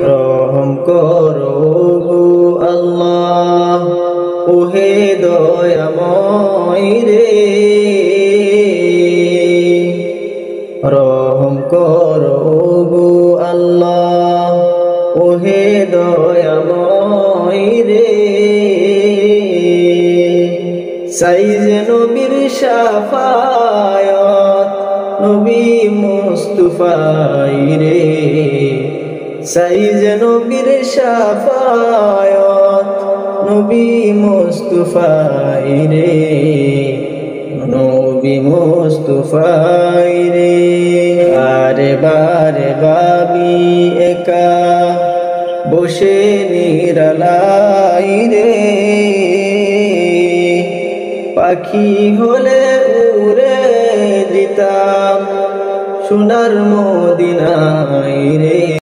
রহম করো গো আল্লাহ ওহে দয়াময় রে, রহম করো গো আল্লাহ ওহে দয়াময় রে। চাই যে নবীর শাফায়াত নবী মুস্তাফাই রে, চাই যে নবীর শাফায়াত নবী মুস্তাফাই রে, নবী মুস্তাফাই রে। বারে বারে ভাবি একা বসে নিরালাই রে, পাখি হলে উড়ে যেতাম সোনার মদিনায় রে।